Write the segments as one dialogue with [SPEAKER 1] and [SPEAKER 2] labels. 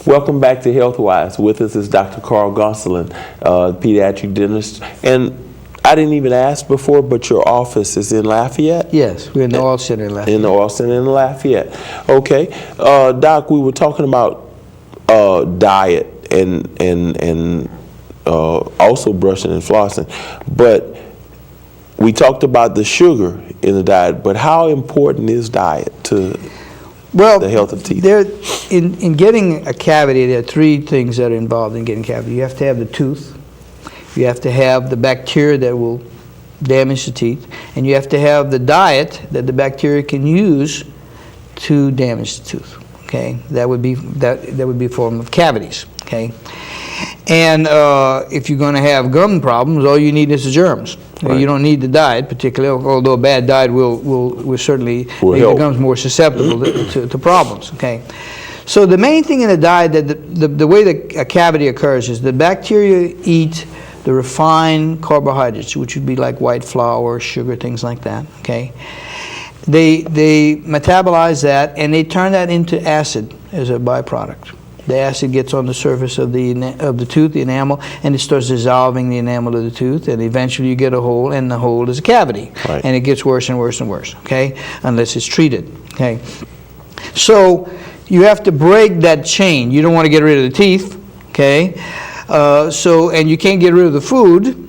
[SPEAKER 1] Welcome back to Healthwise. With us is Dr. Carl Gosselin, pediatric dentist. And I didn't even ask before, but your office is in Lafayette?
[SPEAKER 2] Yes, we're in the Oil Center in Lafayette.
[SPEAKER 1] In the Oil Center in Lafayette. Okay. Doc, we were talking about diet and also brushing and flossing. But we talked about the sugar in the diet, but how important is diet to the health of teeth?
[SPEAKER 2] In getting a cavity, there are three things that are involved in getting a cavity. You have to have the tooth, you have to have the bacteria that will damage the teeth, and you have to have the diet that the bacteria can use to damage the tooth. Okay, that would be a form of cavities. Okay, and if you're going to have gum problems, all you need is the germs. Right. You don't need the diet particularly, although a bad diet will certainly make the gums more susceptible to problems. Okay, so the main thing in the diet, that the way that a cavity occurs is the bacteria eat the refined carbohydrates, which would be like white flour, sugar, things like that. Okay, they metabolize that and they turn that into acid as a byproduct. The acid gets on the surface of the tooth, the enamel, and it starts dissolving the enamel of the tooth, and eventually you get a hole, and the hole is a cavity. Right. And it gets worse and worse and worse, okay, unless it's treated, okay. So you have to break that chain. You don't want to get rid of the teeth, okay, and you can't get rid of the food,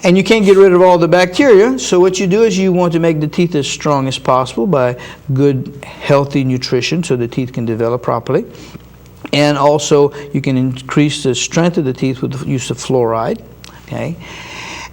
[SPEAKER 2] and you can't get rid of all the bacteria. So what you do is you want to make the teeth as strong as possible by good, healthy nutrition so the teeth can develop properly. And also, you can increase the strength of the teeth with the use of fluoride, okay?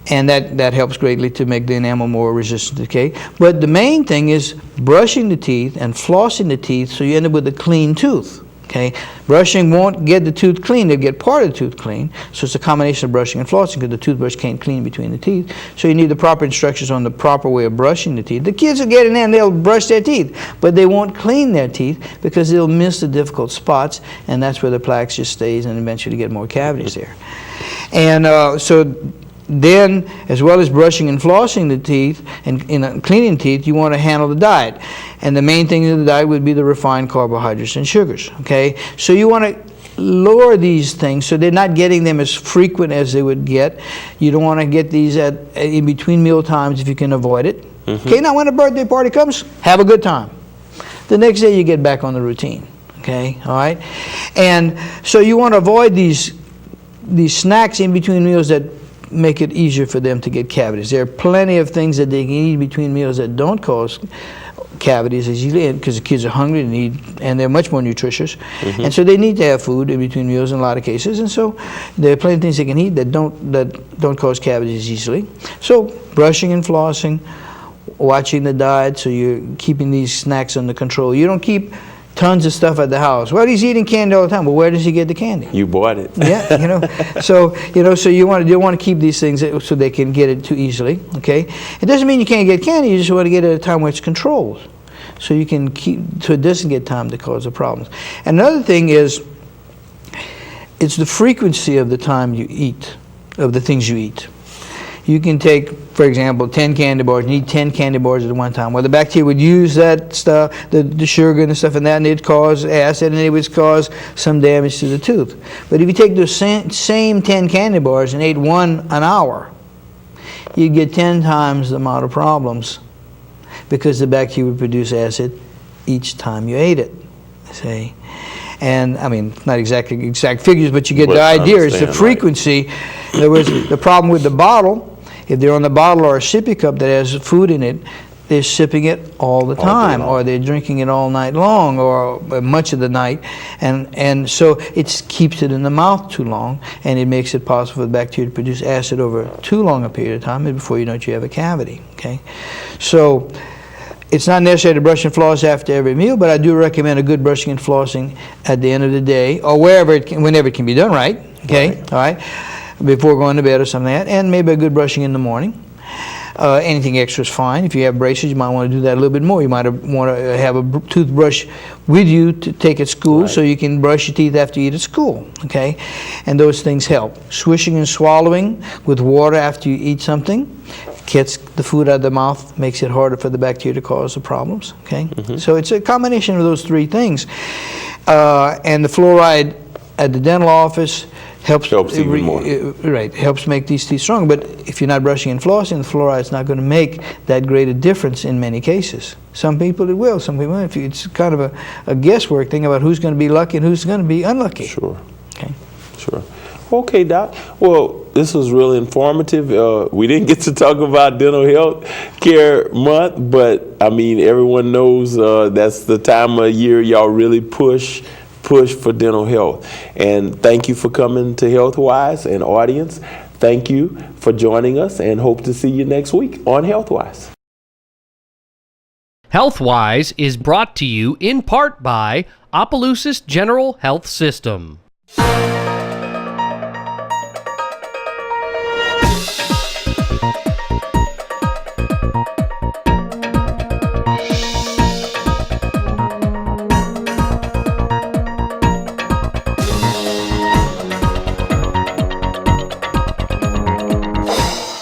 [SPEAKER 2] And that helps greatly to make the enamel more resistant to decay. But the main thing is brushing the teeth and flossing the teeth so you end up with a clean tooth, okay? Brushing won't get the tooth clean, they'll get part of the tooth clean. So it's a combination of brushing and flossing because the toothbrush can't clean between the teeth. So you need the proper instructions on the proper way of brushing the teeth. The kids will get in there and they'll brush their teeth, but they won't clean their teeth because they'll miss the difficult spots, and that's where the plaques just stays and eventually get more cavities there. And so then, as well as brushing and flossing the teeth and cleaning teeth, you want to handle the diet. And the main thing in the diet would be the refined carbohydrates and sugars, okay? So you want to lower these things so they're not getting them as frequent as they would get. You don't want to get these in between meal times if you can avoid it. Mm-hmm. Okay, now when a birthday party comes, have a good time. The next day you get back on the routine, okay, all right? And so you want to avoid these snacks in between meals that make it easier for them to get cavities. There are plenty of things that they can eat between meals that don't cause cavities as easily because the kids are hungry and they're much more nutritious. Mm-hmm. And so they need to have food in between meals in a lot of cases. And so there are plenty of things they can eat that don't cause cavities easily. So brushing and flossing, watching the diet, so you're keeping these snacks under control. You don't keep tons of stuff at the house. Well, he's eating candy all the time. Well, where does he get the candy?
[SPEAKER 1] You bought it.
[SPEAKER 2] Yeah, so you want to keep these things so they can get it too easily. Okay, it doesn't mean you can't get candy. You just want to get it at a time where it's controlled, so you can so it doesn't get time to cause the problems. Another thing is, it's the frequency of the time you eat, of the things you eat. You can take, for example, 10 candy bars and eat 10 candy bars at one time. Well, the bacteria would use that stuff, the sugar and the stuff and that, and it'd cause acid and it would cause some damage to the tooth. But if you take those same 10 candy bars and ate one an hour, you'd get 10 times the amount of problems because the bacteria would produce acid each time you ate it, see? And I mean, not exact figures, but you get the idea. It's the frequency. Right. In other words, the problem with the bottle, if they're on the bottle or a sippy cup that has food in it, they're sipping it all the time, or they're drinking it all night long, or much of the night, and so it keeps it in the mouth too long, and it makes it possible for the bacteria to produce acid over too long a period of time, and before you know it, you have a cavity. Okay, so it's not necessary to brush and floss after every meal, but I do recommend a good brushing and flossing at the end of the day, or whenever it can be done right. Okay, all right. Before going to bed or something like that, and maybe a good brushing in the morning. Anything extra is fine. If you have braces, you might want to do that a little bit more. You might want to have a toothbrush with you to take at school, right, so you can brush your teeth after you eat at school, okay? And those things help. Swishing and swallowing with water after you eat something gets the food out of the mouth, makes it harder for the bacteria to cause the problems. Okay, so it's a combination of those three things, and the fluoride at the dental office helps
[SPEAKER 1] even more.
[SPEAKER 2] Right, helps make these teeth strong. But if you're not brushing and flossing, the fluoride is not going to make that great a difference in many cases. Some people it will, some people won't. It's kind of a guesswork thing about who's going to be lucky and who's going to be unlucky.
[SPEAKER 1] Sure.
[SPEAKER 2] Okay.
[SPEAKER 1] Sure. Okay, Doc. Well, this was really informative. We didn't get to talk about Dental Health Care Month, but I mean, everyone knows that's the time of year y'all really push for dental health. And thank you for coming to Healthwise, and audience, thank you for joining us, and hope to see you next week on Healthwise.
[SPEAKER 3] Healthwise is brought to you in part by Opelousas General Health System.